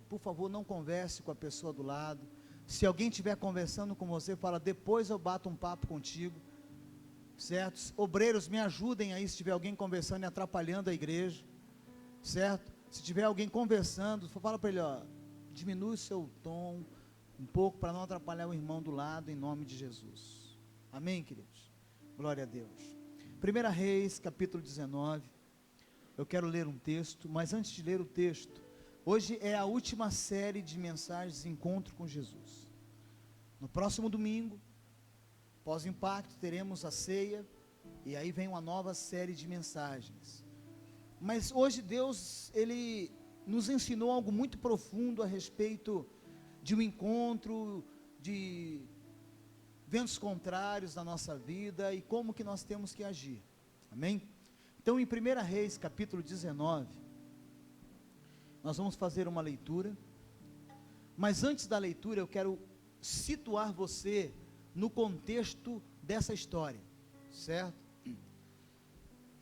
por favor, não converse com a pessoa do lado. Se alguém estiver conversando com você, fala, depois eu bato um papo contigo, certo? Obreiros, me ajudem aí, se tiver alguém conversando e atrapalhando a igreja, certo? Se tiver alguém conversando, fala para ele, ó, diminui o seu tom um pouco, para não atrapalhar o irmão do lado, em nome de Jesus. Amém, queridos? Glória a Deus. 1 Reis, capítulo 19, eu quero ler um texto, mas antes de ler o texto, hoje é a última série de mensagens Encontro com Jesus. No próximo domingo, pós-impacto, teremos a ceia, e aí vem uma nova série de mensagens. Mas hoje Deus, Ele nos ensinou algo muito profundo a respeito de um encontro, de ventos contrários na nossa vida, e como que nós temos que agir, amém? Então em 1 Reis, capítulo 19, nós vamos fazer uma leitura, mas antes da leitura eu quero situar você no contexto dessa história, certo?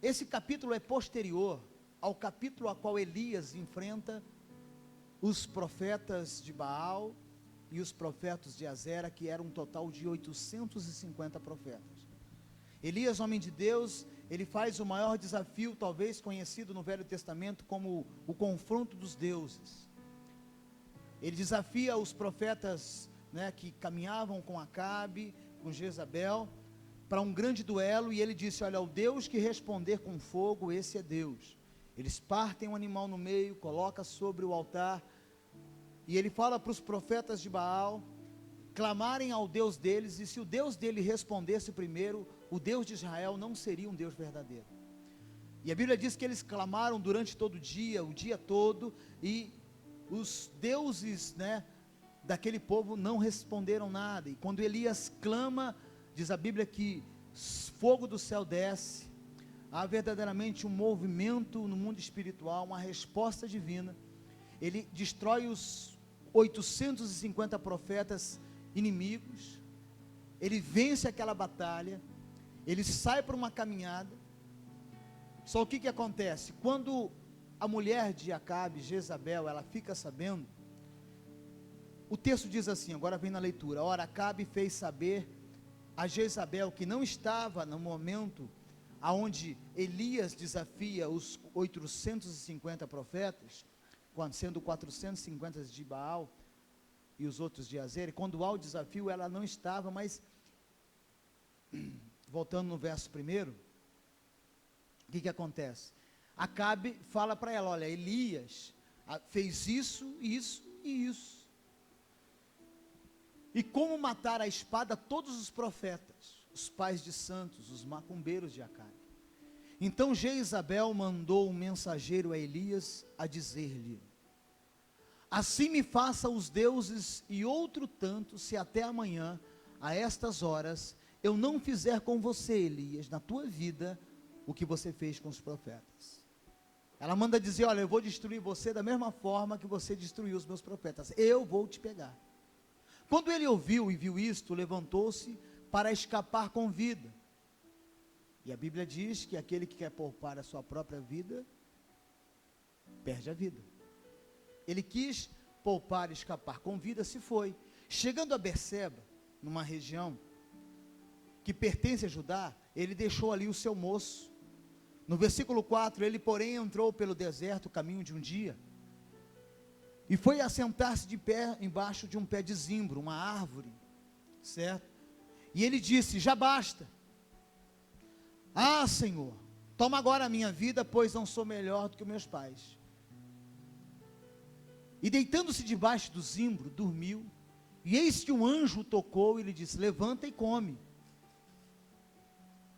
Esse capítulo é posterior ao capítulo a qual Elias enfrenta os profetas de Baal e os profetas de Azera, que eram um total de 850 profetas. Elias, homem de Deus, ele faz o maior desafio, talvez conhecido no Velho Testamento como o confronto dos deuses. Ele desafia os profetas, que caminhavam com Acabe, com Jezabel, para um grande duelo, e ele disse, olha, o Deus que responder com fogo, esse é Deus. Eles partem um animal no meio, coloca sobre o altar, e ele fala para os profetas de Baal clamarem ao Deus deles, e se o Deus dele respondesse primeiro, o Deus de Israel não seria um Deus verdadeiro. E a Bíblia diz que eles clamaram durante todo o dia todo, e os deuses, daquele povo não responderam nada. E quando Elias clama, diz a Bíblia que fogo do céu desce, há verdadeiramente um movimento no mundo espiritual, uma resposta divina. Ele destrói os 850 profetas inimigos, ele vence aquela batalha, ele sai para uma caminhada. Só o que acontece? Quando a mulher de Acabe, Jezabel, ela fica sabendo, o texto diz assim, agora vem na leitura, ora Acabe fez saber a Jezabel, que não estava no momento aonde Elias desafia os 850 profetas, sendo 450 de Baal e os outros de Azera, e quando há o desafio, ela não estava, mas, voltando no verso primeiro, o que acontece? Acabe fala para ela, olha, Elias fez isso, isso e isso, e como matar a espada todos os profetas, os pais de santos, os macumbeiros de Acabe. Então Jezabel mandou um mensageiro a Elias a dizer-lhe, assim me faça os deuses e outro tanto, se até amanhã, a estas horas, eu não fizer com você, Elias, na tua vida, o que você fez com os profetas. Ela manda dizer, olha, eu vou destruir você da mesma forma que você destruiu os meus profetas, eu vou te pegar. Quando ele ouviu e viu isto, levantou-se para escapar com vida. E a Bíblia diz que aquele que quer poupar a sua própria vida, perde a vida. Ele quis poupar e escapar com vida, se foi. Chegando a Berseba, numa região que pertence a Judá, ele deixou ali o seu moço. No versículo 4, ele porém entrou pelo deserto, caminho de um dia, e foi assentar-se de pé embaixo de um pé de zimbro, uma árvore, certo? E ele disse, já basta. Ah, Senhor, toma agora a minha vida, pois não sou melhor do que meus pais. E deitando-se debaixo do zimbro, dormiu, e eis que um anjo o tocou e lhe disse, levanta e come.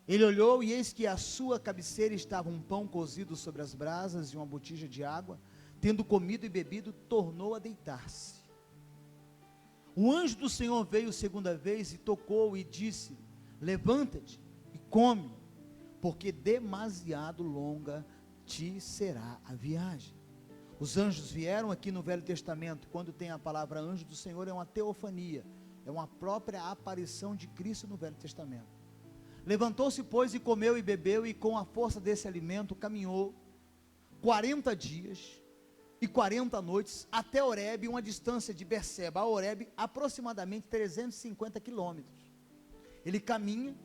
Ele olhou e eis que à sua cabeceira estava um pão cozido sobre as brasas e uma botija de água. Tendo comido e bebido, tornou a deitar-se. O anjo do Senhor veio segunda vez e tocou e disse, levanta-te e come, porque demasiado longa te será a viagem. Os anjos vieram aqui no Velho Testamento, quando tem a palavra anjo do Senhor, é uma teofania, é uma própria aparição de Cristo no Velho Testamento. Levantou-se, pois, e comeu e bebeu, e com a força desse alimento caminhou 40 dias, e 40 noites até Horebe, uma distância de Berseba a Horebe, aproximadamente 350 quilômetros. Ele caminha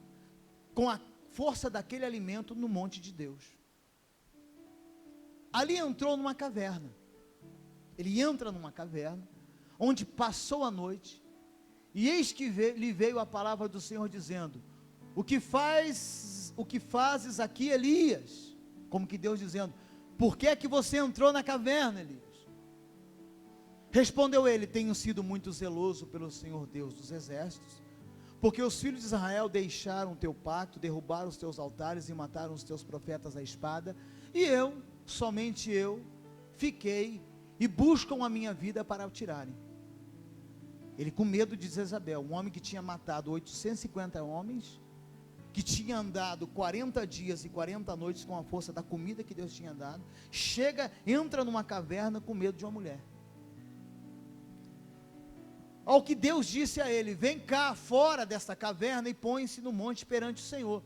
com a força daquele alimento no monte de Deus. Ali entrou numa caverna. Ele entra numa caverna, onde passou a noite, e eis que lhe veio a palavra do Senhor dizendo: o que fazes aqui, Elias? Como que Deus dizendo: por que é que você entrou na caverna, Elias? Respondeu ele: tenho sido muito zeloso pelo Senhor Deus dos exércitos, porque os filhos de Israel deixaram o teu pacto, derrubaram os teus altares e mataram os teus profetas à espada, e eu, somente eu, fiquei, e buscam a minha vida para o tirarem. Ele com medo de Jezabel, um homem que tinha matado 850 homens, que tinha andado 40 dias e 40 noites com a força da comida que Deus tinha dado, entra numa caverna com medo de uma mulher. Ao que Deus disse a ele: vem cá fora desta caverna e põe-se no monte perante o Senhor.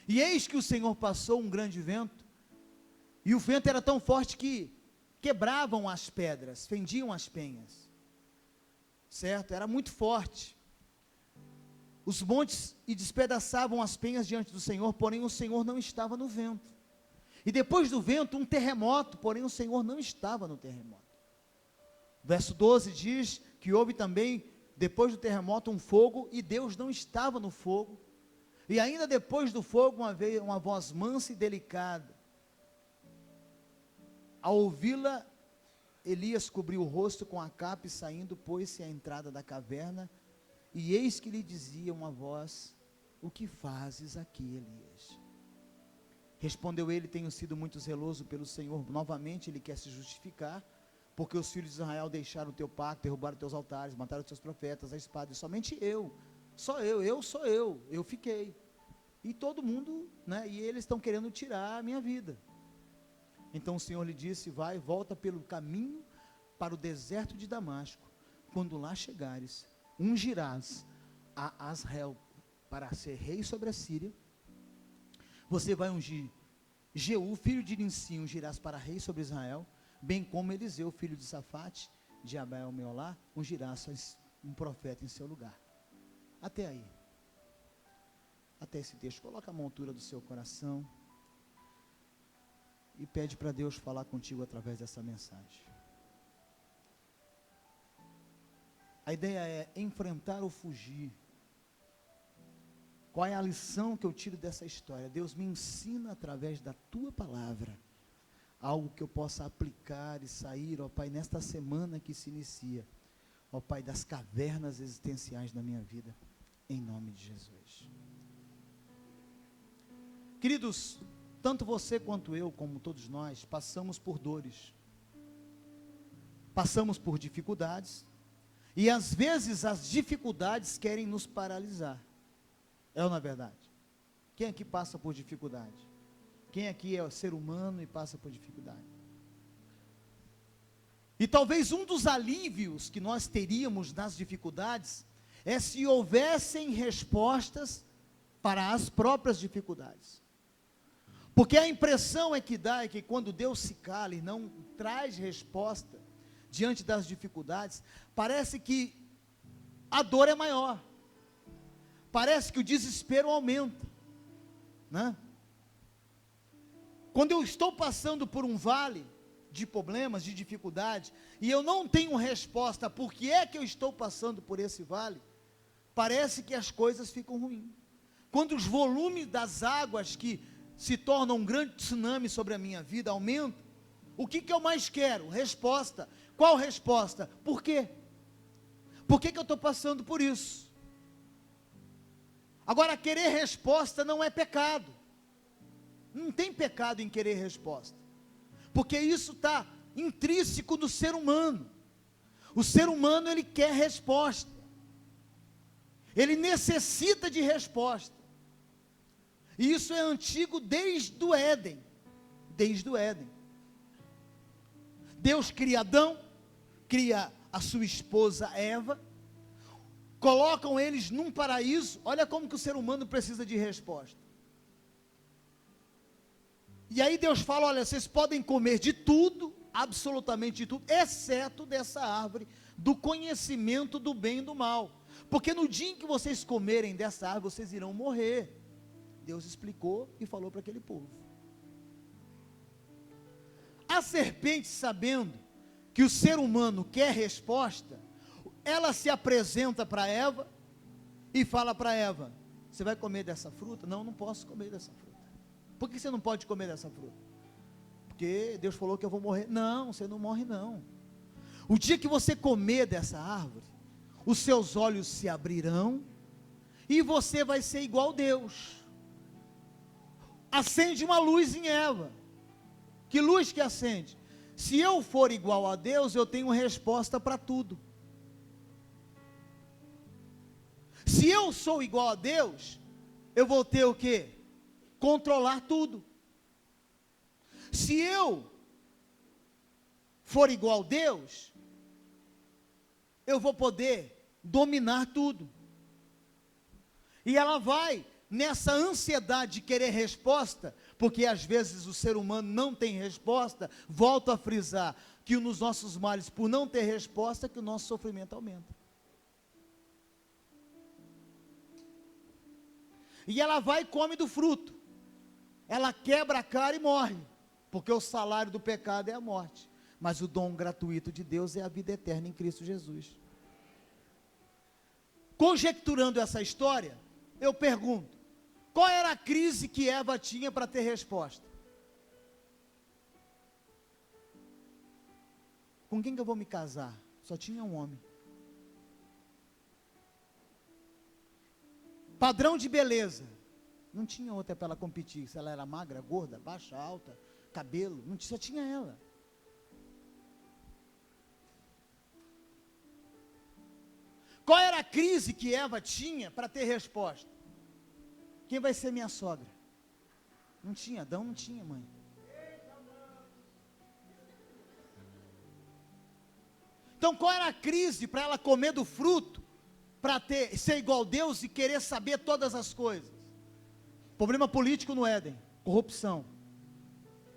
E eis que o Senhor passou um grande vento, e o vento era tão forte que quebravam as pedras, fendiam as penhas, certo? Era muito forte. Os montes e despedaçavam as penhas diante do Senhor, porém o Senhor não estava no vento. E depois do vento, um terremoto, porém o Senhor não estava no terremoto. Verso 12 diz que houve também, depois do terremoto, um fogo, e Deus não estava no fogo. E ainda depois do fogo, uma voz mansa e delicada. Ao ouvi-la, Elias cobriu o rosto com a capa e saindo, pôs-se à entrada da caverna. E eis que lhe dizia uma voz: o que fazes aqui, Elias? Respondeu ele: tenho sido muito zeloso pelo Senhor. Novamente ele quer se justificar, porque os filhos de Israel deixaram o teu pacto, derrubaram os teus altares, mataram os teus profetas, a espada, e somente eu fiquei, e todo mundo, né, e eles estão querendo tirar a minha vida. Então o Senhor lhe disse: vai, volta pelo caminho para o deserto de Damasco, quando lá chegares, ungirás a Asriel para ser rei sobre a Síria. Você vai ungir Jeú, filho de Nimsi, ungirás para rei sobre Israel, bem como Eliseu, filho de Safate, de Abel-Meolá, ungirás um profeta em seu lugar. Até aí, até esse texto. Coloca a montura do seu coração e pede para Deus falar contigo através dessa mensagem. A ideia é enfrentar ou fugir. Qual é a lição que eu tiro dessa história? Deus me ensina através da tua palavra algo que eu possa aplicar e sair, ó Pai, nesta semana que se inicia, ó Pai, das cavernas existenciais da minha vida, em nome de Jesus. Queridos, tanto você quanto eu, como todos nós, passamos por dores, passamos por dificuldades, e às vezes as dificuldades querem nos paralisar. É ou não é verdade? Quem aqui passa por dificuldade? Quem aqui é ser humano e passa por dificuldade? E talvez um dos alívios que nós teríamos nas dificuldades é se houvessem respostas para as próprias dificuldades. Porque a impressão é que quando Deus se cala e não traz resposta diante das dificuldades, parece que a dor é maior, parece que o desespero aumenta, né? Quando eu estou passando por um vale de problemas, de dificuldade, e eu não tenho resposta por que é que eu estou passando por esse vale, parece que as coisas ficam ruins. Quando os volumes das águas que se tornam um grande tsunami sobre a minha vida aumentam, o que eu mais quero? Resposta. Qual resposta? Por quê? Por que eu estou passando por isso? Agora, querer resposta não é pecado. Não tem pecado em querer resposta, porque isso está intrínseco no ser humano. O ser humano, ele quer resposta, ele necessita de resposta, e isso é antigo desde o Éden. Deus cria Adão, cria a sua esposa Eva, colocam eles num paraíso. Olha como que o ser humano precisa de resposta. E aí Deus fala: olha, vocês podem comer de tudo, absolutamente de tudo, exceto dessa árvore do conhecimento do bem e do mal, porque no dia em que vocês comerem dessa árvore, vocês irão morrer. Deus explicou e falou para aquele povo. A serpente, sabendo que o ser humano quer resposta, ela se apresenta para Eva e fala para Eva: você vai comer dessa fruta? Não, não posso comer dessa fruta. Por que você não pode comer dessa fruta? Porque Deus falou que eu vou morrer. Não, você não morre não. O dia que você comer dessa árvore, os seus olhos se abrirão e você vai ser igual a Deus. Acende uma luz em Eva. Que luz que acende? Se eu for igual a Deus, eu tenho resposta para tudo. Se eu sou igual a Deus, eu vou ter o quê? Controlar tudo. Se eu for igual a Deus, eu vou poder dominar tudo. E ela vai nessa ansiedade de querer resposta, porque às vezes o ser humano não tem resposta. Volto a frisar que nos nossos males, por não ter resposta, que o nosso sofrimento aumenta. E ela vai e come do fruto. Ela quebra a cara e morre, porque o salário do pecado é a morte, mas o dom gratuito de Deus é a vida eterna em Cristo Jesus. Conjecturando essa história, eu pergunto: qual era a crise que Eva tinha para ter resposta? Com quem que eu vou me casar? Só tinha um homem. Padrão de beleza, não tinha outra para ela competir. Se ela era magra, gorda, baixa, alta, cabelo, não, só tinha ela. Qual era a crise que Eva tinha para ter resposta? Quem vai ser minha sogra? Não tinha, Adão não tinha mãe. Então qual era a crise para ela comer do fruto, para ser igual a Deus e querer saber todas as coisas? Problema político no Éden, corrupção.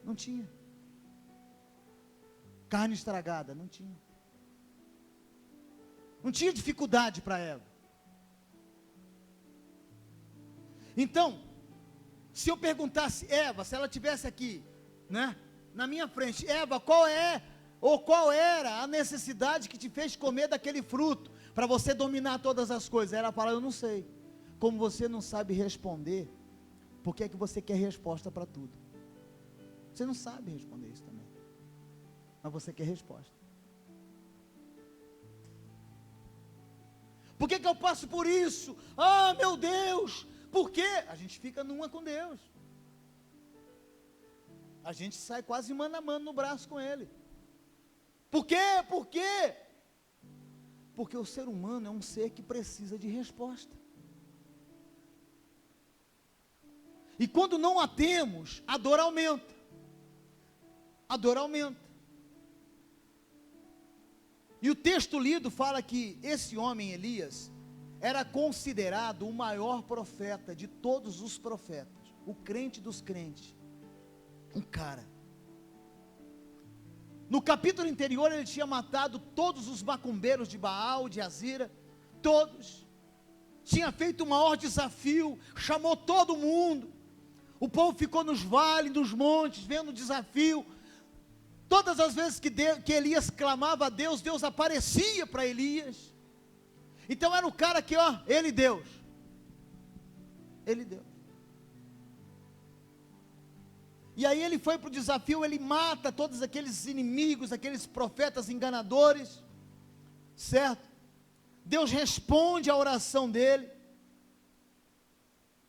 Não tinha. Carne estragada, não tinha. Não tinha dificuldade para Eva. Então, se eu perguntasse Eva, se ela estivesse aqui, né, na minha frente: Eva, qual era a necessidade que te fez comer daquele fruto, para você dominar todas as coisas? Ela fala: eu não sei. Como você não sabe responder, por que é que você quer resposta para tudo? Você não sabe responder isso também, mas você quer resposta. Por que que eu passo por isso? Ah, meu Deus! Por quê? A gente fica numa com Deus. A gente sai quase mano a mano no braço com Ele. Por quê? Por quê? Porque o ser humano é um ser que precisa de resposta. E quando não a temos, a dor aumenta. A dor aumenta. E o texto lido fala que esse homem, Elias, era considerado o maior profeta de todos os profetas, o crente dos crentes, um cara. No capítulo anterior ele tinha matado todos os macumbeiros de Baal, de Azira, todos. Tinha feito o maior desafio, chamou todo mundo. O povo ficou nos vales, nos montes, vendo o desafio. Todas as vezes que Elias clamava a Deus, Deus aparecia para Elias. Então era o cara que, ele Deus. Ele Deus. E aí ele foi para o desafio, ele mata todos aqueles inimigos, aqueles profetas enganadores, certo? Deus responde à oração dele.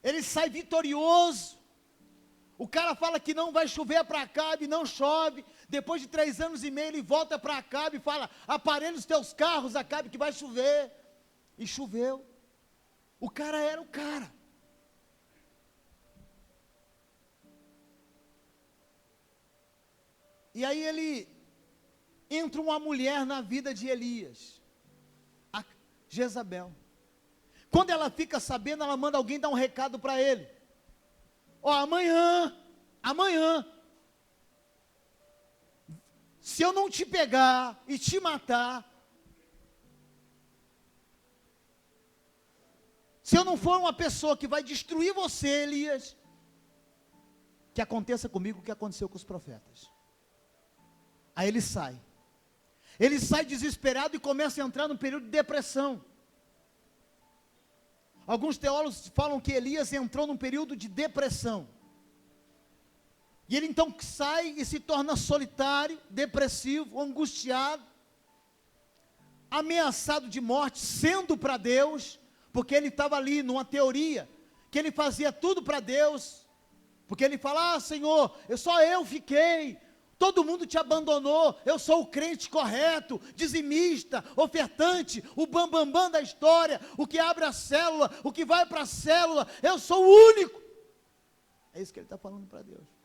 Ele sai vitorioso. O cara fala que não vai chover para Acabe, não chove. Depois de 3 anos e meio ele volta para Acabe e fala: aparelha os teus carros, Acabe, que vai chover. E choveu. O cara era o cara. E aí entra uma mulher na vida de Elias, a Jezabel. Quando ela fica sabendo, ela manda alguém dar um recado para ele: amanhã, se eu não te pegar e te matar, se eu não for uma pessoa que vai destruir você, Elias, que aconteça comigo o que aconteceu com os profetas. Aí ele sai. Ele sai desesperado e começa a entrar num período de depressão. Alguns teólogos falam que Elias entrou num período de depressão. E ele então sai e se torna solitário, depressivo, angustiado, ameaçado de morte, sendo para Deus, porque ele estava ali numa teoria, que ele fazia tudo para Deus, porque ele fala, Senhor, só eu fiquei, todo mundo te abandonou, eu sou o crente correto, dizimista, ofertante, o bambambam da história, o que abre a célula, o que vai para a célula, eu sou o único. É isso que ele está falando para Deus.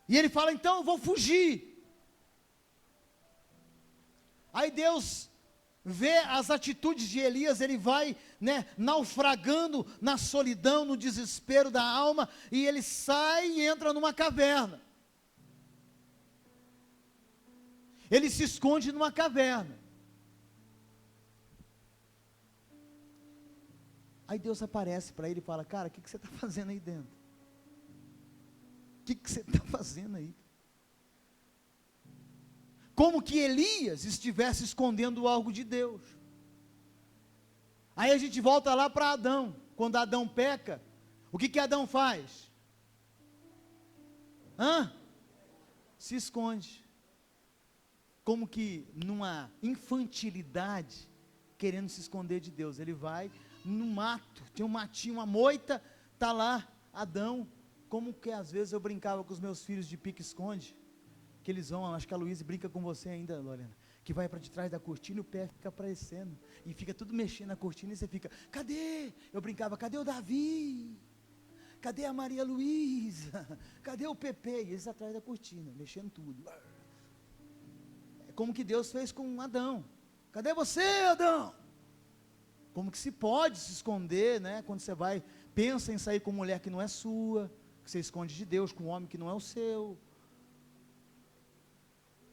E ele fala, então eu vou fugir. Aí Deus vê as atitudes de Elias, ele vai, naufragando na solidão, no desespero da alma, e ele sai e entra numa caverna. Ele se esconde numa caverna. Aí Deus aparece para ele e fala, cara, o que você está fazendo aí dentro? O que você está fazendo aí? Como que Elias estivesse escondendo algo de Deus. Aí a gente volta lá para Adão. Quando Adão peca, o que Adão faz? Se esconde. Como que numa infantilidade, querendo se esconder de Deus. Ele vai no mato, tem um matinho, uma moita, está lá, Adão. Como que às vezes eu brincava com os meus filhos de pique-esconde, que eles vão, acho que a Luísa brinca com você ainda, Lorena, que vai para de trás da cortina e o pé fica aparecendo, e fica tudo mexendo na cortina, e você fica, cadê? Eu brincava, cadê o Davi? Cadê a Maria Luísa? Cadê o Pepe? E eles atrás da cortina, mexendo tudo. É como que Deus fez com Adão. Cadê você, Adão? Como que se pode se esconder, quando você vai, pensa em sair com mulher que não é sua, que você esconde de Deus, com um homem que não é o seu.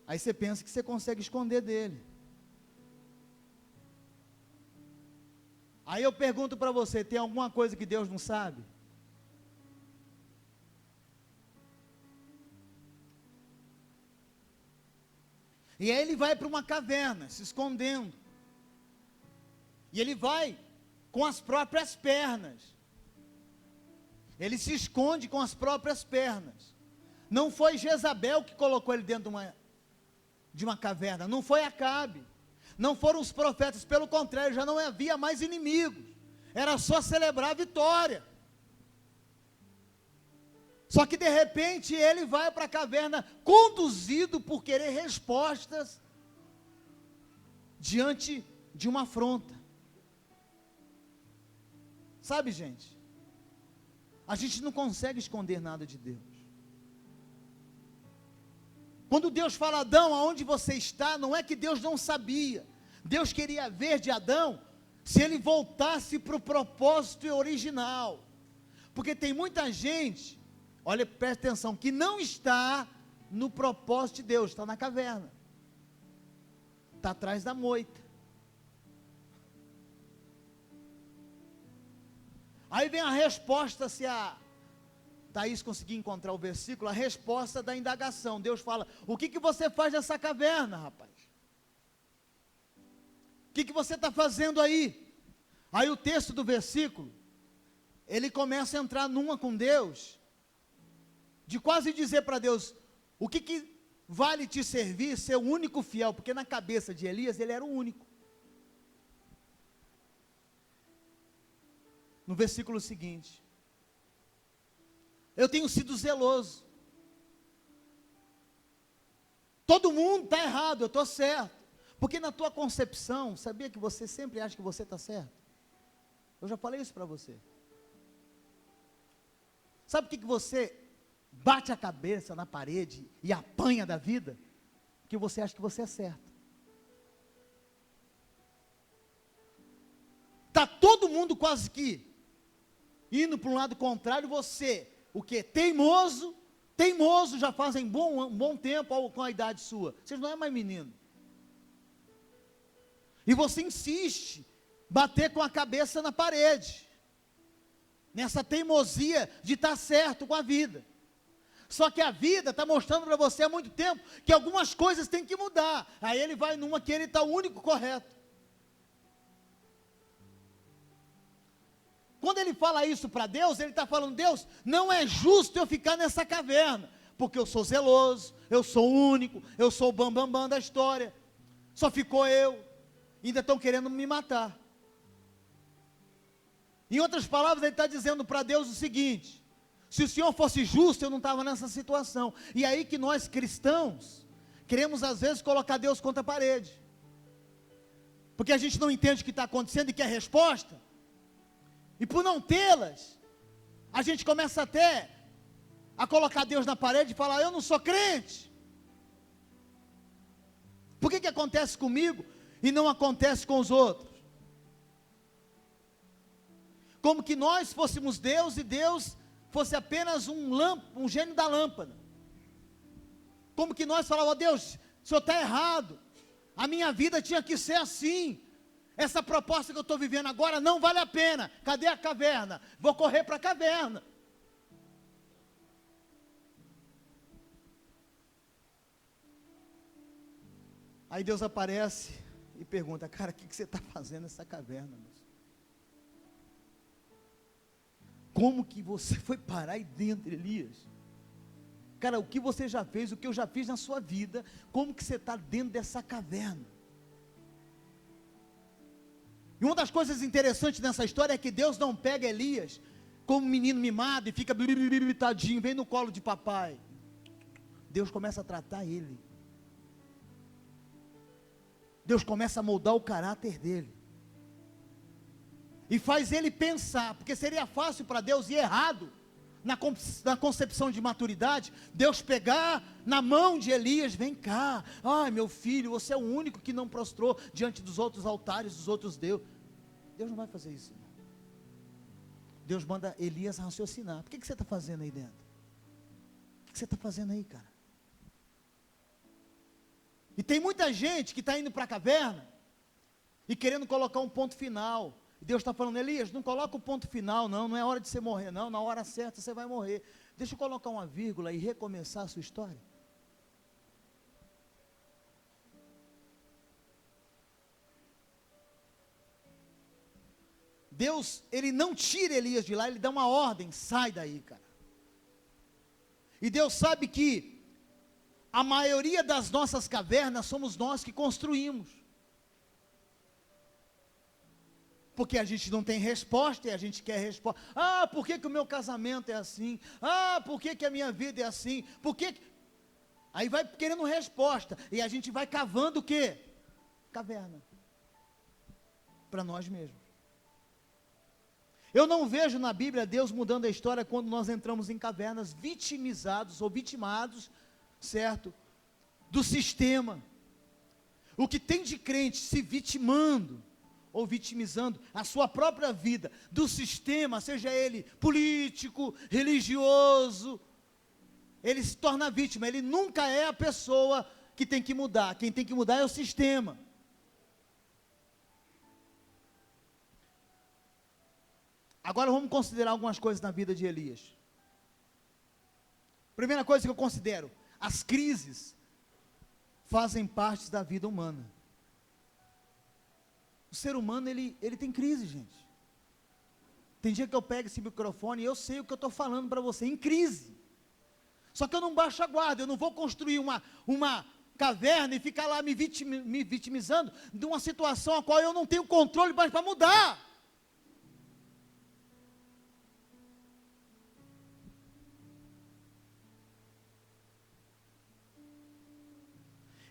Aí você pensa que você consegue esconder dele. Aí eu pergunto para você, tem alguma coisa que Deus não sabe? E aí ele vai para uma caverna, se escondendo. E ele vai com as próprias pernas. Ele se esconde com as próprias pernas. Não foi Jezabel que colocou ele dentro de uma caverna, não foi Acabe, não foram os profetas, pelo contrário, já não havia mais inimigos, era só celebrar a vitória. Só que de repente ele vai para a caverna, conduzido por querer respostas, diante de uma afronta. Sabe, gente, a gente não consegue esconder nada de Deus. Quando Deus fala, Adão, aonde você está, não é que Deus não sabia. Deus queria ver de Adão, se ele voltasse para o propósito original. Porque tem muita gente, olha, presta atenção, que não está no propósito de Deus, está na caverna. Está atrás da moita. Aí vem a resposta, se a Thaís conseguir encontrar o versículo, a resposta da indagação. Deus fala, o que você faz nessa caverna, rapaz? O que você está fazendo aí? Aí o texto do versículo, ele começa a entrar numa com Deus, de quase dizer para Deus, o que vale te servir ser o único fiel? Porque na cabeça de Elias, ele era o único. No versículo seguinte, eu tenho sido zeloso, todo mundo está errado, eu estou certo, porque na tua concepção, sabia que você sempre acha que você está certo? Eu já falei isso para você. Sabe por que você bate a cabeça na parede e apanha da vida? Porque você acha que você é certo. Está todo mundo quase que indo para um lado contrário, você, o que? Teimoso, teimoso já fazem um bom tempo com a idade sua. Você não é mais menino. E você insiste bater com a cabeça na parede, nessa teimosia de estar certo com a vida. Só que a vida está mostrando para você há muito tempo que algumas coisas têm que mudar. Aí ele vai numa que ele está o único correto. Quando ele fala isso para Deus, ele está falando: Deus, não é justo eu ficar nessa caverna, porque eu sou zeloso, eu sou o único, eu sou o bambambam da história, só ficou eu, ainda estão querendo me matar. Em outras palavras, ele está dizendo para Deus o seguinte: se o Senhor fosse justo, eu não estava nessa situação. E aí que nós cristãos, queremos às vezes colocar Deus contra a parede, porque a gente não entende o que está acontecendo e quer resposta, e por não tê-las, a gente começa até a colocar Deus na parede e falar: eu não sou crente. Por que acontece comigo e não acontece com os outros? Como que nós fôssemos Deus e Deus fosse apenas um gênio da lâmpada. Como que nós falávamos: Deus, o Senhor está errado, a minha vida tinha que ser assim, essa proposta que eu estou vivendo agora não vale a pena, cadê a caverna? Vou correr para a caverna. Aí Deus aparece e pergunta: cara, o que você está fazendo nessa caverna, moço? Como que você foi parar aí dentro, Elias? Cara, o que você já fez, o que eu já fiz na sua vida, como que você está dentro dessa caverna? E uma das coisas interessantes nessa história é que Deus não pega Elias como um menino mimado e fica tadinho, vem no colo de papai. Deus começa a tratar ele. Deus começa a moldar o caráter dele. E faz ele pensar, porque seria fácil para Deus ir errado, na concepção de maturidade, Deus pegar na mão de Elias: vem cá, ai meu filho, você é o único que não prostrou diante dos outros altares, dos outros deuses. Deus não vai fazer isso, irmão. Deus manda Elias raciocinar. Por que você está fazendo aí dentro? O que você está fazendo aí, cara? E tem muita gente que está indo para a caverna e querendo colocar um ponto final. E Deus está falando: Elias, não coloca o ponto final, não é hora de você morrer, não, na hora certa você vai morrer. Deixa eu colocar uma vírgula e recomeçar a sua história. Deus, ele não tira Elias de lá, ele dá uma ordem: sai daí, cara. E Deus sabe que a maioria das nossas cavernas somos nós que construímos. Porque a gente não tem resposta e a gente quer resposta. Ah, por que o meu casamento é assim? Ah, por que a minha vida é assim? Por que... Aí vai querendo resposta. E a gente vai cavando o quê? Caverna. Para nós mesmos. Eu não vejo na Bíblia Deus mudando a história quando nós entramos em cavernas vitimizados ou vitimados, certo? Do sistema. O que tem de crente se vitimando ou vitimizando a sua própria vida do sistema, seja ele político, religioso, ele se torna vítima. Ele nunca é a pessoa que tem que mudar. Quem tem que mudar é o sistema. Agora vamos considerar algumas coisas na vida de Elias. Primeira coisa que eu considero: as crises fazem parte da vida humana. O ser humano, ele tem crise, gente. Tem dia que eu pego esse microfone e eu sei o que eu estou falando para você, em crise. Só que eu não baixo a guarda, eu não vou construir uma caverna e ficar lá me vitimizando de uma situação a qual eu não tenho controle mais para mudar.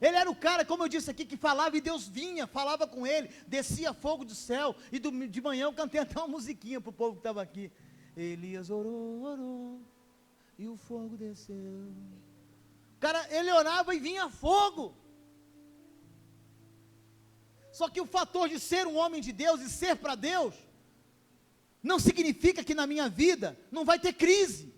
Ele era o cara, como eu disse aqui, que falava e Deus vinha, falava com ele, descia fogo do céu, e de manhã eu cantei até uma musiquinha para o povo que estava aqui. Elias orou, orou, e o fogo desceu. Cara, ele orava e vinha fogo. Só que o fator de ser um homem de Deus e ser para Deus, não significa que na minha vida não vai ter crise.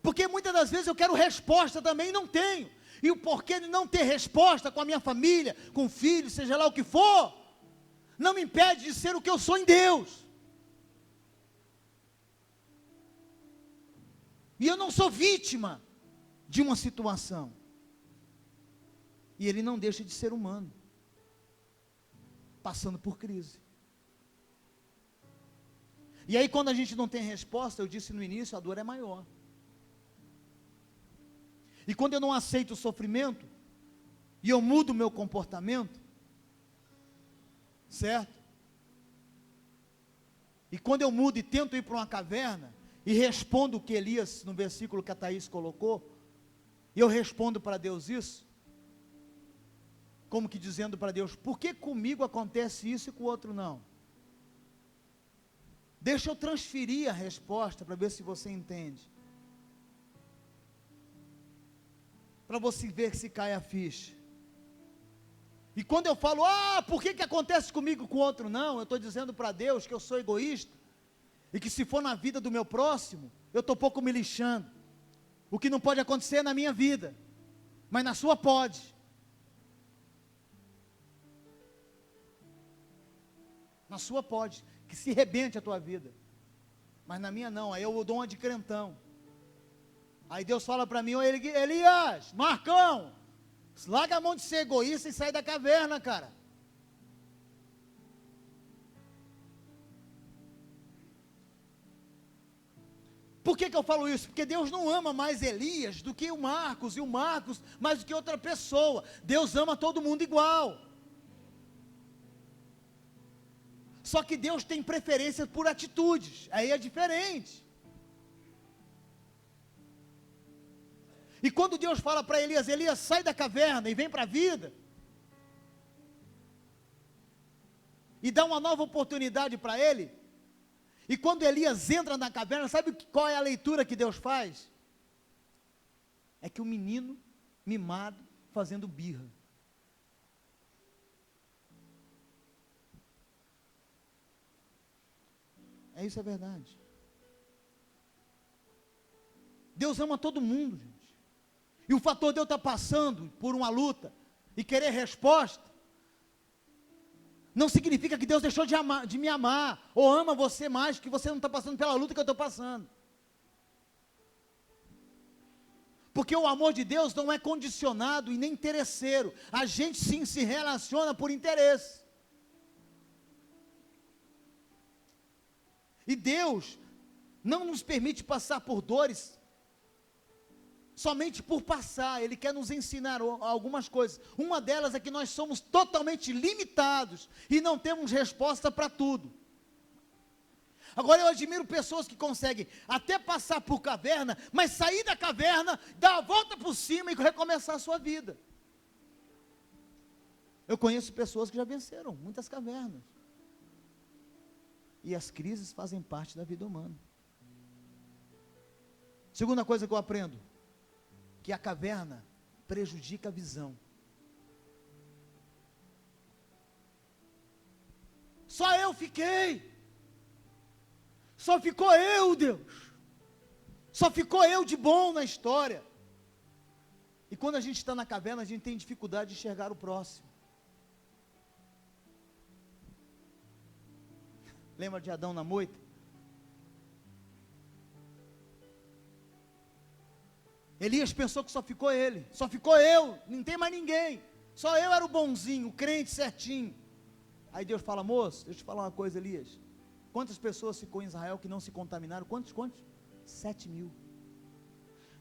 Porque muitas das vezes eu quero resposta também e não tenho. E o porquê de não ter resposta com a minha família, com filhos, seja lá o que for, não me impede de ser o que eu sou em Deus. E eu não sou vítima de uma situação. E ele não deixa de ser humano, passando por crise. E aí quando a gente não tem resposta, eu disse no início, a dor é maior. E quando eu não aceito o sofrimento, e eu mudo o meu comportamento, certo? E quando eu mudo e tento ir para uma caverna, e respondo o que Elias, no versículo que a Thaís colocou, e eu respondo para Deus isso, como que dizendo para Deus, por que comigo acontece isso e com o outro não? Deixa eu transferir a resposta, para ver se você entende. Para você ver se cai a ficha. E quando eu falo, por que acontece comigo com o outro não? Eu estou dizendo para Deus que eu sou egoísta, e que se for na vida do meu próximo, eu estou pouco me lixando. O que não pode acontecer na minha vida, mas na sua pode. Na sua pode, que se rebente a tua vida, mas na minha não, aí eu dou uma de crentão. Aí Deus fala para mim, Elias, Marcão, larga a mão de ser egoísta e sai da caverna, cara. Por que eu falo isso? Porque Deus não ama mais Elias do que o Marcos, e o Marcos mais do que outra pessoa. Deus ama todo mundo igual. Só que Deus tem preferência por atitudes, aí é diferente. E quando Deus fala para Elias, Elias, sai da caverna e vem para a vida, e dá uma nova oportunidade para ele, e quando Elias entra na caverna, sabe qual é a leitura que Deus faz? É que o menino mimado fazendo birra. Isso é verdade. Deus ama todo mundo, gente. E o fator de eu estar passando por uma luta e querer resposta, não significa que Deus deixou de me amar, ou ama você mais, que você não está passando pela luta que eu estou passando. Porque o amor de Deus não é condicionado e nem interesseiro. A gente sim se relaciona por interesse. E Deus não nos permite passar por dores somente por passar. Ele quer nos ensinar algumas coisas. Uma delas é que nós somos totalmente limitados e não temos resposta para tudo. Agora eu admiro pessoas que conseguem até passar por caverna, mas sair da caverna, dar a volta por cima e recomeçar a sua vida. Eu conheço pessoas que já venceram muitas cavernas. E as crises fazem parte da vida humana. Segunda coisa que eu aprendo, que a caverna prejudica a visão. Só eu fiquei. Só ficou eu, Deus. Só ficou eu de bom na história. E quando a gente está na caverna, a gente tem dificuldade de enxergar o próximo. Lembra de Adão na moita? Elias pensou que só ficou ele, só ficou eu, não tem mais ninguém, só eu era o bonzinho, o crente certinho. Aí Deus fala, moço, deixa eu te falar uma coisa, Elias, quantas pessoas ficou em Israel que não se contaminaram? Quantos? 7.000.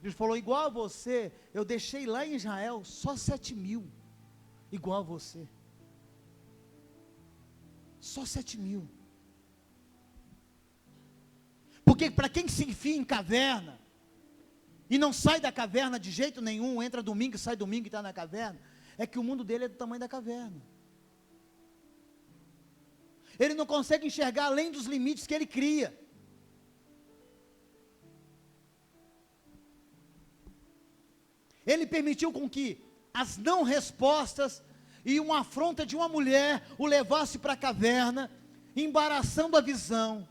Deus falou, igual a você, eu deixei lá em Israel só 7.000, igual a você, só 7.000. Porque para quem se enfia em caverna, e não sai da caverna de jeito nenhum, entra domingo e sai domingo e está na caverna, é que o mundo dele é do tamanho da caverna. Ele não consegue enxergar além dos limites que ele cria. Ele permitiu com que as não respostas e uma afronta de uma mulher o levasse para a caverna, embaraçando a visão.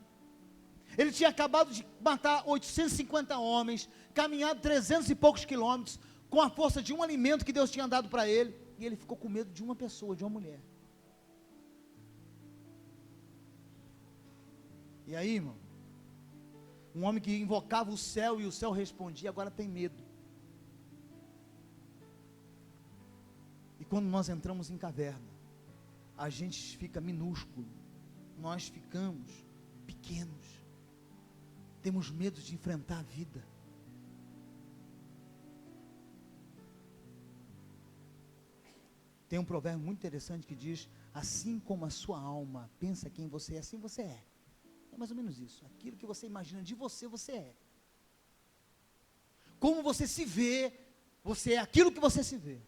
Ele tinha acabado de matar 850 homens, caminhado 300 e poucos quilômetros, com a força de um alimento que Deus tinha dado para ele, e ele ficou com medo de uma pessoa, de uma mulher. E aí, irmão, um homem que invocava o céu e o céu respondia, agora tem medo. E quando nós entramos em caverna, a gente fica minúsculo, nós ficamos pequenos, temos medo de enfrentar a vida. Tem um provérbio muito interessante que diz: assim como a sua alma pensa quem você é, assim você é. É mais ou menos isso. Aquilo que você imagina de você, você é. Como você se vê, você é aquilo que você se vê.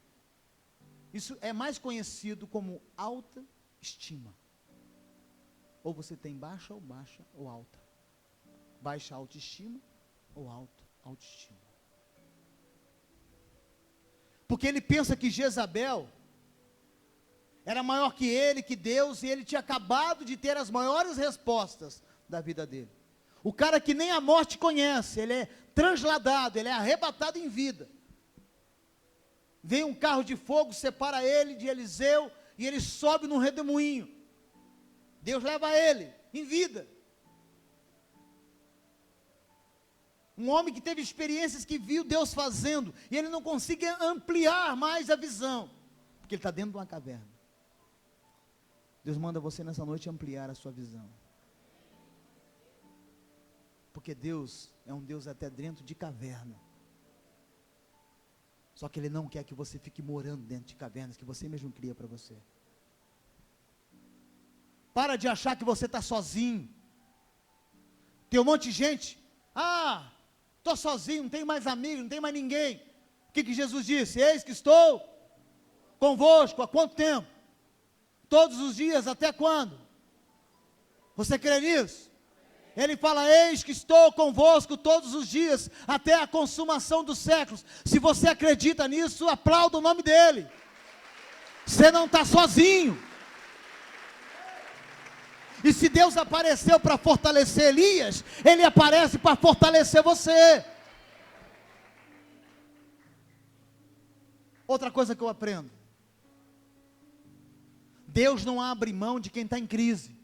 Isso é mais conhecido como autoestima. Ou você tem baixa ou alta. Baixa autoestima ou alta autoestima. Porque ele pensa que Jezabel era maior que ele, que Deus, e ele tinha acabado de ter as maiores respostas da vida dele. O cara que nem a morte conhece, ele é transladado, ele é arrebatado em vida. Vem um carro de fogo, separa ele de Eliseu, e ele sobe num redemoinho. Deus leva ele em vida. Um homem que teve experiências que viu Deus fazendo, e ele não consegue ampliar mais a visão, porque ele está dentro de uma caverna. Deus manda você nessa noite ampliar a sua visão. Porque Deus é um Deus até dentro de caverna. Só que Ele não quer que você fique morando dentro de cavernas que você mesmo cria para você. Para de achar que você está sozinho. Tem um monte de gente. Estou sozinho, não tenho mais amigos, não tenho mais ninguém. O que Jesus disse? Eis que estou convosco. Há quanto tempo? Todos os dias, até quando? Você crê nisso? Ele fala: eis que estou convosco todos os dias, até a consumação dos séculos. Se você acredita nisso, aplauda o nome dele. Você não está sozinho. E se Deus apareceu para fortalecer Elias, Ele aparece para fortalecer você. Outra coisa que eu aprendo: Deus não abre mão de quem está em crise.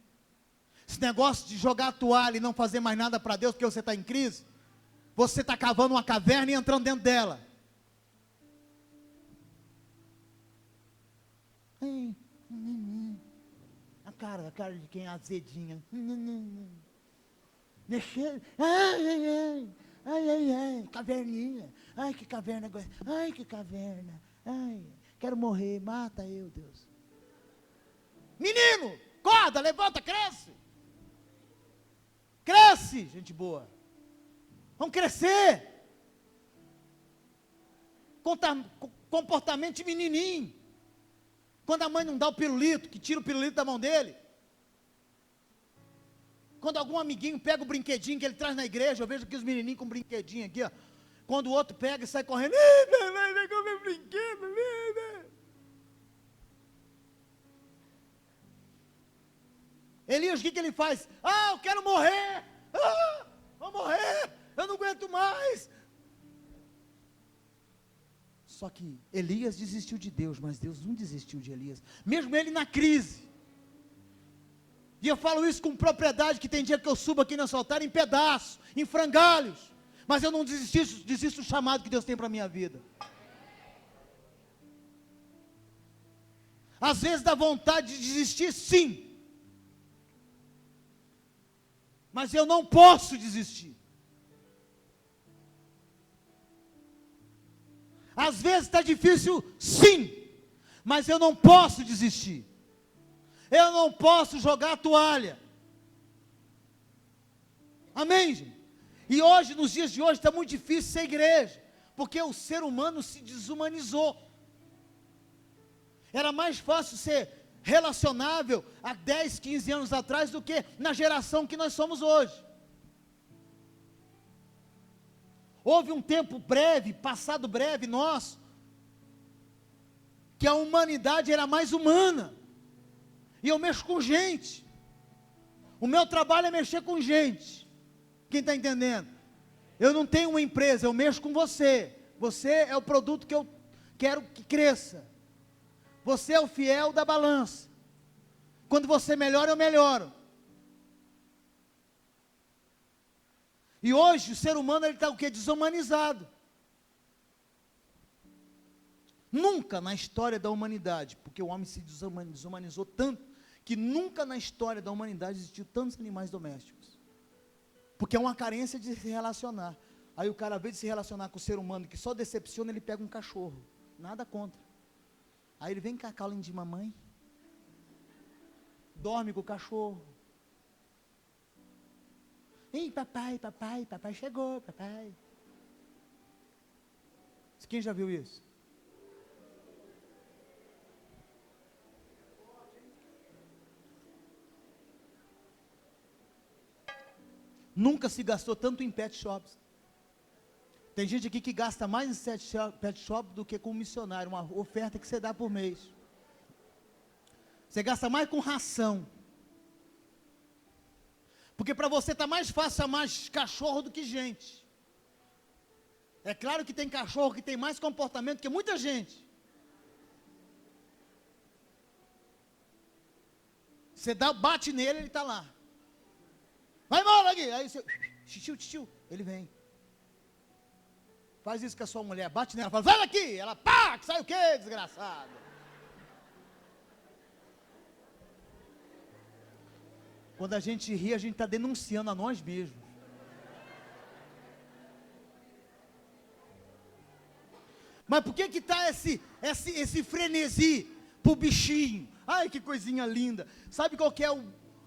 Esse negócio de jogar a toalha e não fazer mais nada para Deus porque você está em crise, você está cavando uma caverna e entrando dentro dela. A cara de quem é azedinha. Caverninha. Ai, que caverna. Ai, que caverna. Ai, quero morrer. Mata eu, Deus. Menino, acorda, levanta, cresce. Cresce, gente boa. Vamos crescer. Comportamento de menininho. Quando a mãe não dá o pirulito, que tira o pirulito da mão dele. Quando algum amiguinho pega o brinquedinho que ele traz na igreja, eu vejo que os menininhos com brinquedinho aqui, ó. Quando o outro pega e sai correndo, vai comer brinquedo, Elias, o que ele faz? Eu quero morrer. Vou morrer. Eu não aguento mais. Só que Elias desistiu de Deus, mas Deus não desistiu de Elias. Mesmo ele na crise. E eu falo isso com propriedade, que tem dia que eu subo aqui nesse altar em pedaços, em frangalhos. Mas eu não desisto do chamado que Deus tem para a minha vida. Às vezes dá vontade de desistir, sim. Mas eu não posso desistir. Às vezes está difícil, sim. Mas eu não posso desistir. Eu não posso jogar a toalha. Amém, gente? E hoje, nos dias de hoje, está muito difícil ser igreja. Porque o ser humano se desumanizou. Era mais fácil ser relacionável há 10, 15 anos atrás do que na geração que nós somos hoje. Houve um tempo breve, passado breve nosso, que a humanidade era mais humana. E eu mexo com gente. O meu trabalho é mexer com gente. Quem está entendendo? Eu não tenho uma empresa, eu mexo com você. Você é o produto que eu quero que cresça. Você é o fiel da balança. Quando você melhora, eu melhoro. E hoje o ser humano está o quê? Desumanizado. Nunca na história da humanidade, porque o homem se desumanizou tanto, que nunca na história da humanidade existiu tantos animais domésticos. Porque é uma carência de se relacionar. Aí o cara, ao invés de se relacionar com o ser humano, que só decepciona, ele pega um cachorro. Nada contra. Aí ele vem com a caulinha de mamãe. Dorme com o cachorro. Ei, papai, papai, papai chegou, papai. Quem já viu isso? Nunca se gastou tanto em pet shops. Tem gente aqui que gasta mais em pet shop do que com um missionário, uma oferta que você dá por mês. Você gasta mais com ração. Porque para você está mais fácil amar cachorro do que gente. É claro que tem cachorro que tem mais comportamento que muita gente. Você bate nele, ele está lá. Vai embora aqui. Aí você, tchiu, ele vem. Faz isso com a sua mulher, bate nela, fala, sai daqui. Ela, pá, que sai o quê, desgraçado? Quando a gente ri, a gente está denunciando a nós mesmos. Mas por que está esse frenesi pro bichinho? Ai, que coisinha linda. Sabe qual que é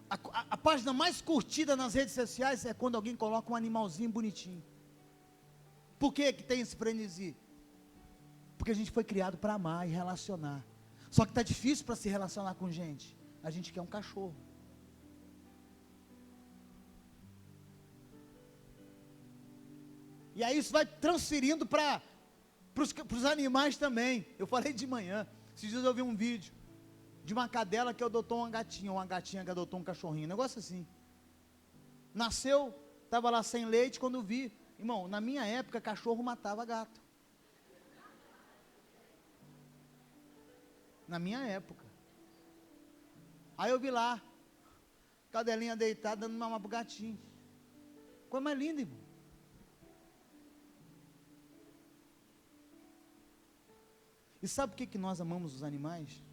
a página mais curtida nas redes sociais? É quando alguém coloca um animalzinho bonitinho. Por que tem esse frenesi? Porque a gente foi criado para amar e relacionar. Só que está difícil para se relacionar com gente. A gente quer um cachorro. E aí isso vai transferindo para os animais também. Eu falei de manhã, esses dias eu vi um vídeo de uma cadela que adotou uma gatinha que adotou um cachorrinho, um negócio assim. Nasceu, estava lá sem leite, quando eu vi, irmão, na minha época cachorro matava gato. Na minha época. Aí eu vi lá, cadelinha deitada, dando mamar pro gatinho. Coisa mais linda, irmão. E sabe por que nós amamos os animais?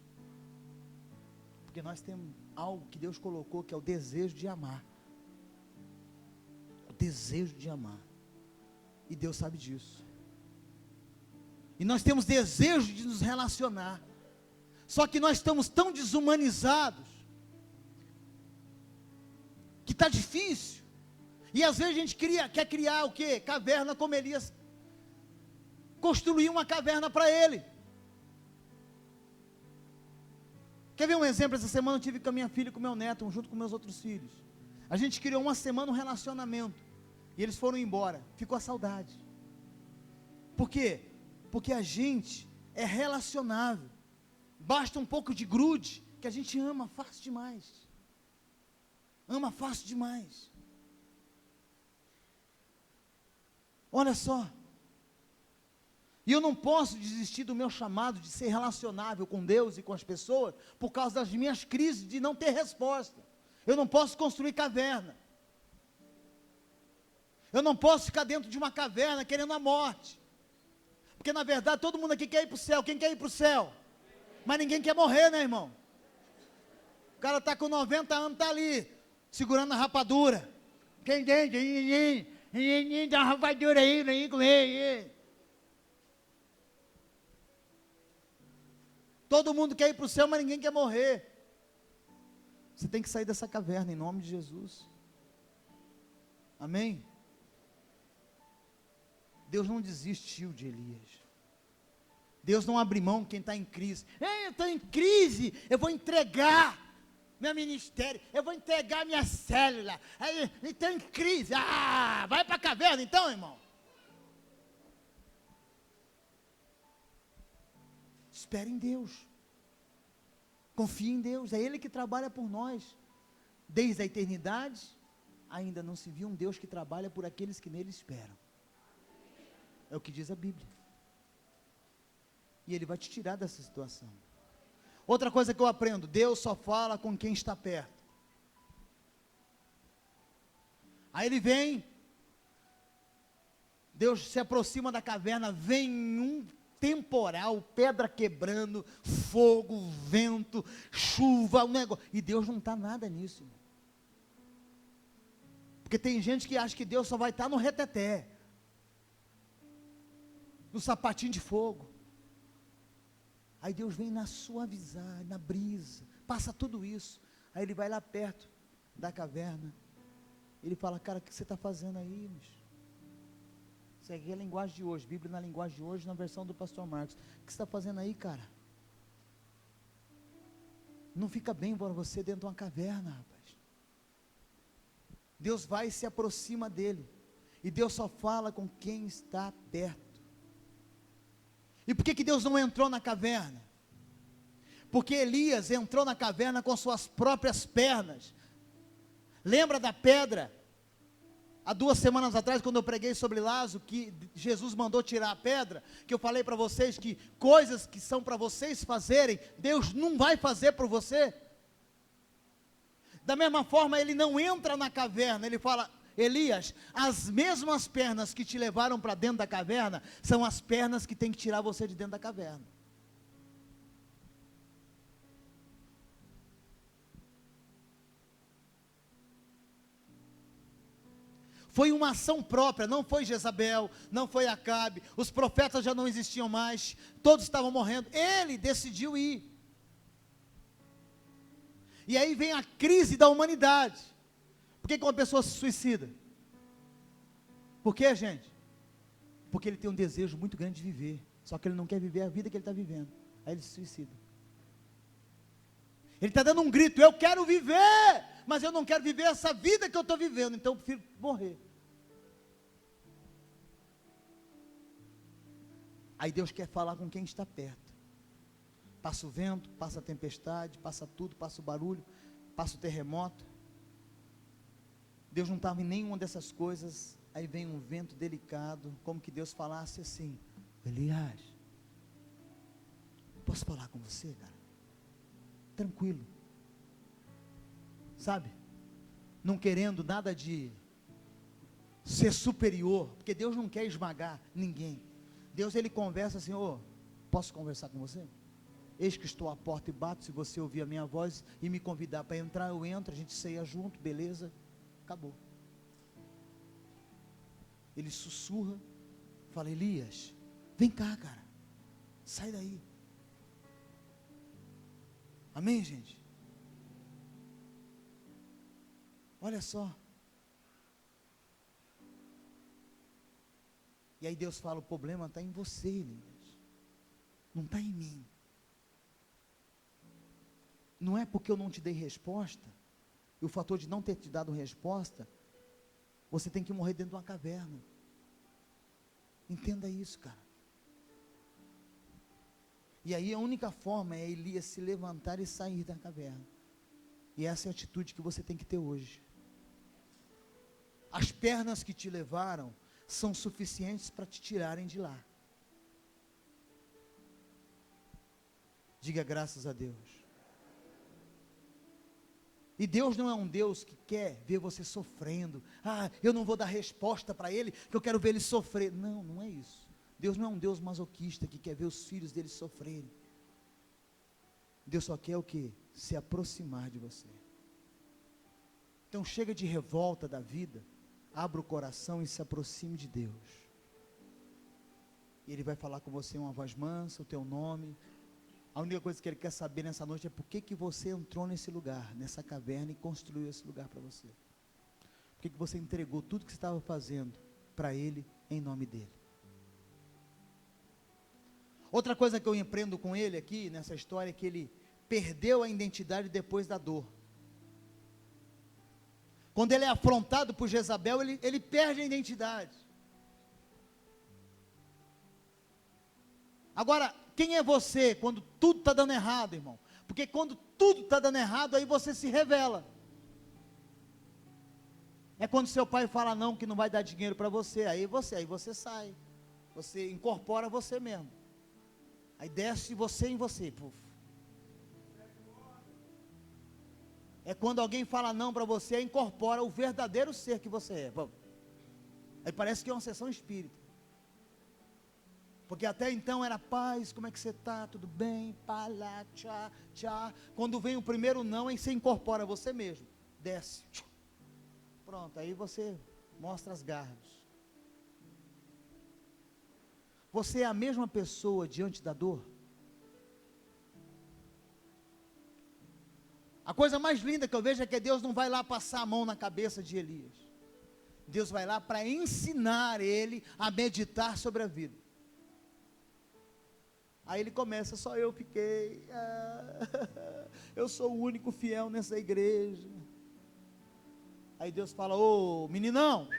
Porque nós temos algo que Deus colocou, que é o desejo de amar. O desejo de amar. E Deus sabe disso. E nós temos desejo de nos relacionar. Só que nós estamos tão desumanizados, que está difícil. E às vezes a gente quer criar o quê? Caverna, como Elias construiu uma caverna para ele. Quer ver um exemplo? Essa semana eu tive com a minha filha e com o meu neto, junto com meus outros filhos. A gente criou uma semana um relacionamento. E eles foram embora. Ficou a saudade. Por quê? Porque a gente é relacionável. Basta um pouco de grude, que a gente ama fácil demais. Ama fácil demais. Olha só. E eu não posso desistir do meu chamado de ser relacionável com Deus e com as pessoas, por causa das minhas crises de não ter resposta. Eu não posso construir caverna. Eu não posso ficar dentro de uma caverna querendo a morte. Porque na verdade todo mundo aqui quer ir para o céu. Quem quer ir para o céu? Mas ninguém quer morrer, né, irmão? O cara está com 90 anos, está ali, segurando a rapadura. Quem tem? Dá uma rapadura aí, vem comer. Todo mundo quer ir para o céu, mas ninguém quer morrer. Você tem que sair dessa caverna, em nome de Jesus. Amém? Deus não desistiu de Elias. Deus não abre mão de quem está em crise. Ei, eu estou em crise, eu vou entregar meu ministério, eu vou entregar minha célula. Estou em crise. Vai para a caverna então, irmão. Espere em Deus. Confie em Deus. É Ele que trabalha por nós. Desde a eternidade, ainda não se viu um Deus que trabalha por aqueles que nele esperam. É o que diz a Bíblia. E Ele vai te tirar dessa situação. Outra coisa que eu aprendo: Deus só fala com quem está perto. Aí ele vem, Deus se aproxima da caverna, vem um temporal, pedra quebrando, fogo, vento, chuva, um negócio, e Deus não está nada nisso, irmão. Porque tem gente que acha que Deus só vai estar no reteté, no sapatinho de fogo. Aí Deus vem na suavizar, na brisa, passa tudo isso. Aí Ele vai lá perto da caverna, Ele fala: cara, o que você está fazendo aí, bicho? Isso aqui é a linguagem de hoje, Bíblia na linguagem de hoje, na versão do pastor Marcos. O que você está fazendo aí, cara? Não fica bem para você dentro de uma caverna, rapaz. Deus vai e se aproxima dele, e Deus só fala com quem está perto. E por que Deus não entrou na caverna? Porque Elias entrou na caverna com suas próprias pernas. Lembra da pedra? Há 2 semanas atrás, quando eu preguei sobre Lázaro, que Jesus mandou tirar a pedra, que eu falei para vocês que coisas que são para vocês fazerem, Deus não vai fazer por você. Da mesma forma, Ele não entra na caverna, Ele fala: Elias, as mesmas pernas que te levaram para dentro da caverna, são as pernas que tem que tirar você de dentro da caverna. Foi uma ação própria, não foi Jezabel, não foi Acabe, os profetas já não existiam mais, todos estavam morrendo, ele decidiu ir. E aí vem a crise da humanidade. Por que uma pessoa se suicida? Por quê, gente? Porque ele tem um desejo muito grande de viver, só que ele não quer viver a vida que ele está vivendo, aí ele se suicida. Ele está dando um grito: eu quero viver, mas eu não quero viver essa vida que eu estou vivendo, então eu prefiro morrer. Aí Deus quer falar com quem está perto. Passa o vento, passa a tempestade, passa tudo, passa o barulho, passa o terremoto. Deus não estava em nenhuma dessas coisas. Aí vem um vento delicado, como que Deus falasse assim: Elias, posso falar com você, cara? Tranquilo, sabe? Não querendo nada de ser superior, porque Deus não quer esmagar ninguém. Deus, Ele conversa assim: ô, posso conversar com você? Eis que estou à porta e bato, se você ouvir a minha voz e me convidar para entrar, eu entro, a gente ceia junto, beleza? Acabou. Ele sussurra, fala: Elias, vem cá, cara, sai daí. Amém, gente? Olha só. E aí Deus fala: o problema está em você, Elias, não está em mim. Não é porque eu não te dei resposta, e o fator de não ter te dado resposta, você tem que morrer dentro de uma caverna. Entenda isso, cara. E aí a única forma é Elias se levantar e sair da caverna. E essa é a atitude que você tem que ter hoje. As pernas que te levaram são suficientes para te tirarem de lá. Diga graças a Deus. E Deus não é um Deus que quer ver você sofrendo. Ah, eu não vou dar resposta para Ele, que eu quero ver Ele sofrer. Não, não é isso. Deus não é um Deus masoquista que quer ver os filhos dele sofrerem. Deus só quer o quê? Se aproximar de você. Então chega de revolta da vida, abra o coração e se aproxime de Deus. E Ele vai falar com você em uma voz mansa, o teu nome. A única coisa que Ele quer saber nessa noite é por que você entrou nesse lugar, nessa caverna, e construiu esse lugar para você. Por que você entregou tudo que você estava fazendo para Ele, em nome dEle. Outra coisa que eu aprendo com ele aqui, nessa história, é que ele perdeu a identidade depois da dor. Quando ele é afrontado por Jezabel, ele perde a identidade. Agora, quem é você quando tudo está dando errado, irmão? Porque quando tudo está dando errado, aí você se revela. É quando seu pai fala não, que não vai dar dinheiro para você, aí você sai. Você incorpora você mesmo. Aí desce você em você. Puf. É quando alguém fala não para você, incorpora o verdadeiro ser que você é. Aí parece que é uma sessão espírita. Porque até então era paz, como é que você está? Tudo bem? Pá, lá, tchá, tchá. Quando vem o primeiro não, aí você incorpora você mesmo. Desce. Pronto, aí você mostra as garras. Você é a mesma pessoa diante da dor? A coisa mais linda que eu vejo é que Deus não vai lá passar a mão na cabeça de Elias. Deus vai lá para ensinar ele a meditar sobre a vida. Aí ele começa, só eu fiquei, eu sou o único fiel nessa igreja. Aí Deus fala, ô meninão,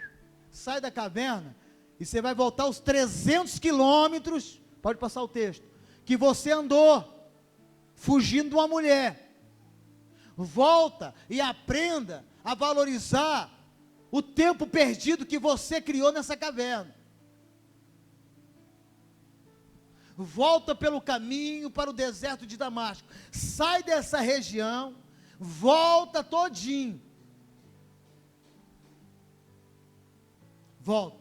sai da caverna, e você vai voltar os 300 quilômetros, pode passar o texto, que você andou, fugindo de uma mulher. Volta e aprenda a valorizar o tempo perdido que você criou nessa caverna. Volta pelo caminho para o deserto de Damasco. Sai dessa região, volta todinho. Volta.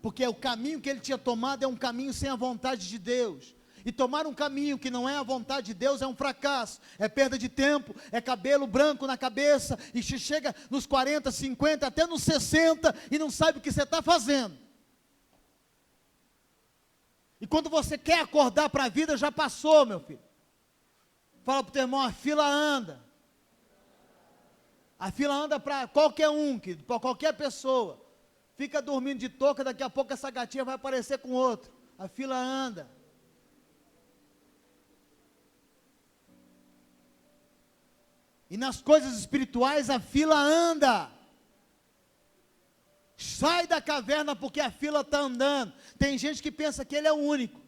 Porque o caminho que ele tinha tomado é um caminho sem a vontade de Deus. E tomar um caminho que não é a vontade de Deus é um fracasso, é perda de tempo, é cabelo branco na cabeça, e chega nos 40, 50, até nos 60, e não sabe o que você está fazendo. E quando você quer acordar para a vida, já passou, meu filho. Fala para o teu irmão, a fila anda. A fila anda para qualquer um, para qualquer pessoa. Fica dormindo de touca, daqui a pouco essa gatinha vai aparecer com outro. A fila anda. E nas coisas espirituais a fila anda. Sai da caverna porque a fila está andando. Tem gente que pensa que ele é o único.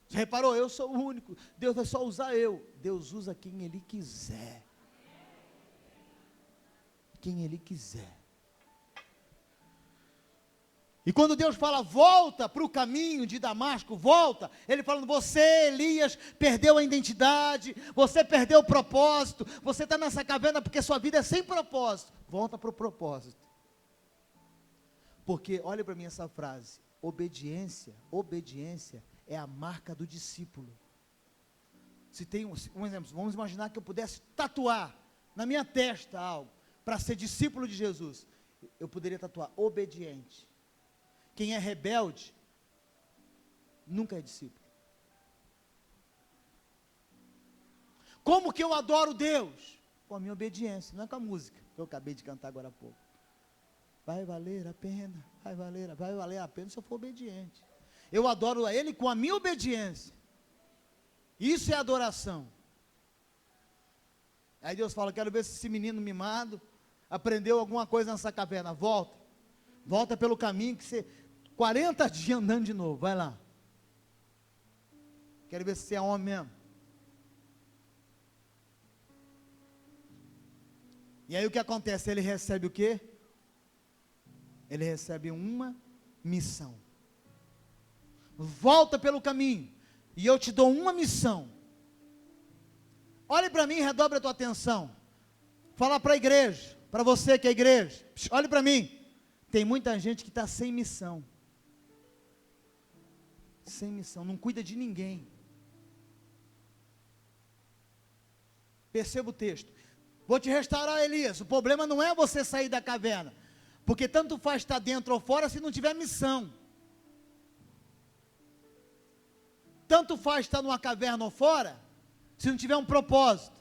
Você reparou? Eu sou o único. Deus vai só usar eu. Deus usa quem Ele quiser. Quem Ele quiser. E quando Deus fala, volta para o caminho de Damasco, volta, Ele falando, você, Elias, perdeu a identidade, você perdeu o propósito, você está nessa caverna porque sua vida é sem propósito. Volta para o propósito. Porque, olha para mim essa frase, obediência é a marca do discípulo. Se tem um exemplo, vamos imaginar que eu pudesse tatuar na minha testa algo, para ser discípulo de Jesus, eu poderia tatuar obediente. Quem é rebelde, nunca é discípulo. Como que eu adoro Deus? Com a minha obediência, não é com a música, que eu acabei de cantar agora há pouco. Vai valer a pena se eu for obediente. Eu adoro a Ele com a minha obediência. Isso é adoração. Aí Deus fala, quero ver se esse menino mimado aprendeu alguma coisa nessa caverna. Volta pelo caminho que você, 40 dias andando de novo, vai lá. Quero ver se você é homem mesmo. E aí o que acontece? Ele recebe o quê? Ele recebe uma missão. Volta pelo caminho, e eu te dou uma missão. Olhe para mim e redobre a tua atenção. Fala para a igreja, para você que é igreja, olhe para mim. Tem muita gente que está sem missão. Sem missão, não cuida de ninguém. Perceba o texto. Vou te restaurar, Elias. O problema não é você sair da caverna. Porque tanto faz estar dentro ou fora se não tiver missão. Tanto faz estar numa caverna ou fora, se não tiver um propósito.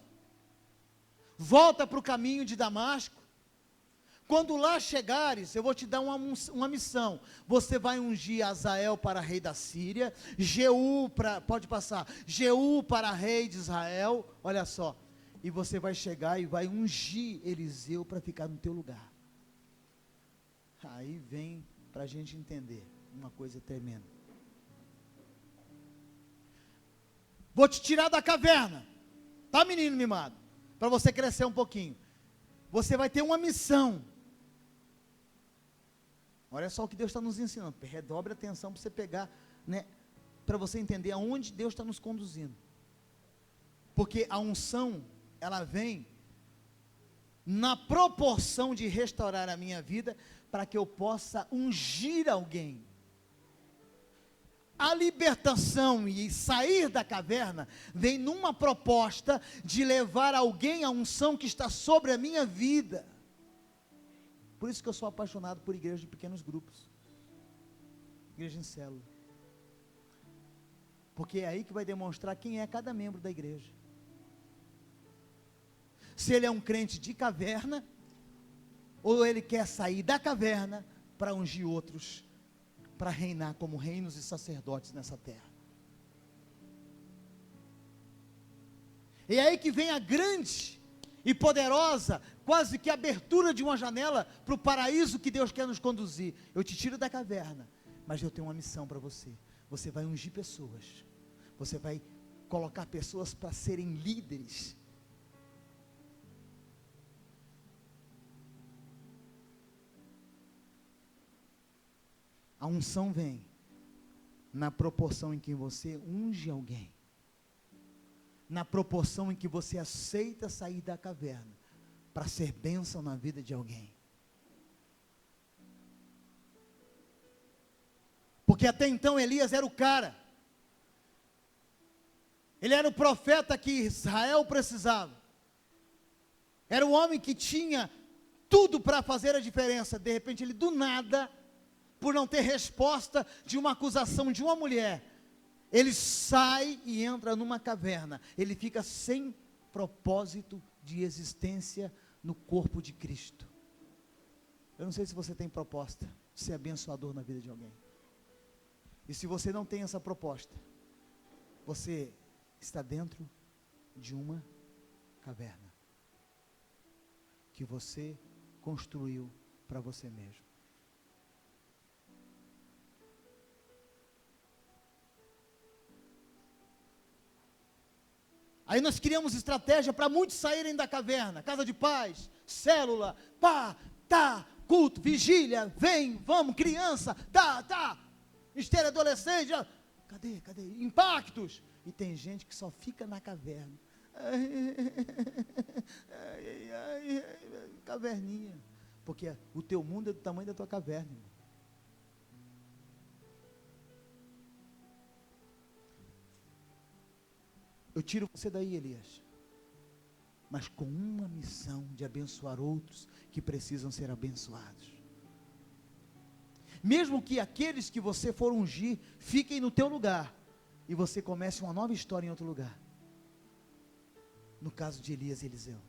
Volta para o caminho de Damasco. Quando lá chegares, eu vou te dar uma missão. Você vai ungir Azael para rei da Síria, Jeú para rei de Israel, olha só. E você vai chegar e vai ungir Eliseu para ficar no teu lugar. Aí vem para a gente entender uma coisa tremenda. Vou te tirar da caverna, tá, menino mimado? Para você crescer um pouquinho. Você vai ter uma missão. Olha só o que Deus está nos ensinando. Redobre a atenção para você pegar, né? Para você entender aonde Deus está nos conduzindo. Porque a unção, ela vem na proporção de restaurar a minha vida, para que eu possa ungir alguém. A libertação e sair da caverna vem numa proposta de levar alguém à unção que está sobre a minha vida. Por isso que eu sou apaixonado por igrejas de pequenos grupos, igreja em célula, porque é aí que vai demonstrar quem é cada membro da igreja. Se ele é um crente de caverna, ou ele quer sair da caverna para ungir outros, para reinar como reinos e sacerdotes nessa terra. E é aí que vem a grande e poderosa, quase que abertura de uma janela para o paraíso que Deus quer nos conduzir. Eu te tiro da caverna, mas eu tenho uma missão para você. Você vai ungir pessoas, você vai colocar pessoas para serem líderes. A unção vem na proporção em que você unge alguém, na proporção em que você aceita sair da caverna para ser bênção na vida de alguém. Porque até então Elias era o cara, ele era o profeta que Israel precisava, era o homem que tinha tudo para fazer a diferença. De repente ele do nada, por não ter resposta de uma acusação de uma mulher, ele sai e entra numa caverna, ele fica sem propósito de existência no corpo de Cristo. Eu não sei se você tem proposta de ser abençoador na vida de alguém, e se você não tem essa proposta, você está dentro de uma caverna, que você construiu para você mesmo. Aí nós criamos estratégia para muitos saírem da caverna, casa de paz, célula, culto, vigília, vem, vamos, criança, mistério adolescente, cadê, impactos, e tem gente que só fica na caverna, caverninha, porque o teu mundo é do tamanho da tua caverna, irmão. Eu tiro você daí, Elias, mas com uma missão de abençoar outros que precisam ser abençoados. Mesmo que aqueles que você for ungir fiquem no teu lugar, e você comece uma nova história em outro lugar. No caso de Elias e Eliseu.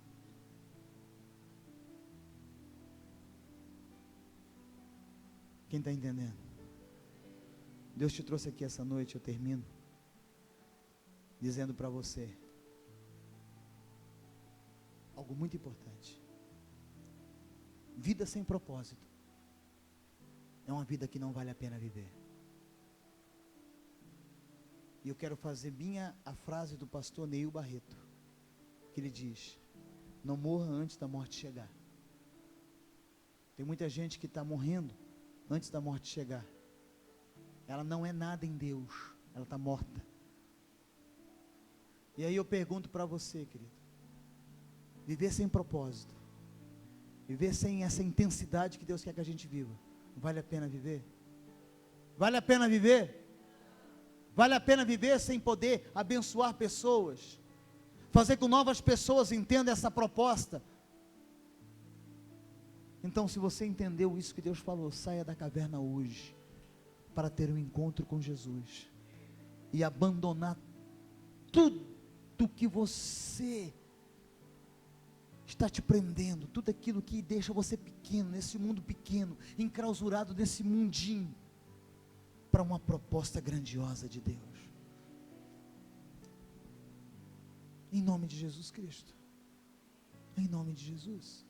Quem está entendendo? Deus te trouxe aqui essa noite, eu termino dizendo para você algo muito importante. Vida sem propósito é uma vida que não vale a pena viver. E eu quero fazer minha a frase do pastor Neil Barreto, que ele diz: não morra antes da morte chegar. Tem muita gente que está morrendo antes da morte chegar. Ela não é nada em Deus, ela está morta. E aí eu pergunto para você, querido, viver sem propósito, viver sem essa intensidade que Deus quer que a gente viva, vale a pena viver? Vale a pena viver? Vale a pena viver sem poder abençoar pessoas, fazer com que novas pessoas entendam essa proposta? Então, se você entendeu isso que Deus falou, saia da caverna hoje, para ter um encontro com Jesus, e abandonar tudo que você está te prendendo, tudo aquilo que deixa você pequeno, nesse mundo pequeno, enclausurado nesse mundinho, para uma proposta grandiosa de Deus, em nome de Jesus Cristo, em nome de Jesus.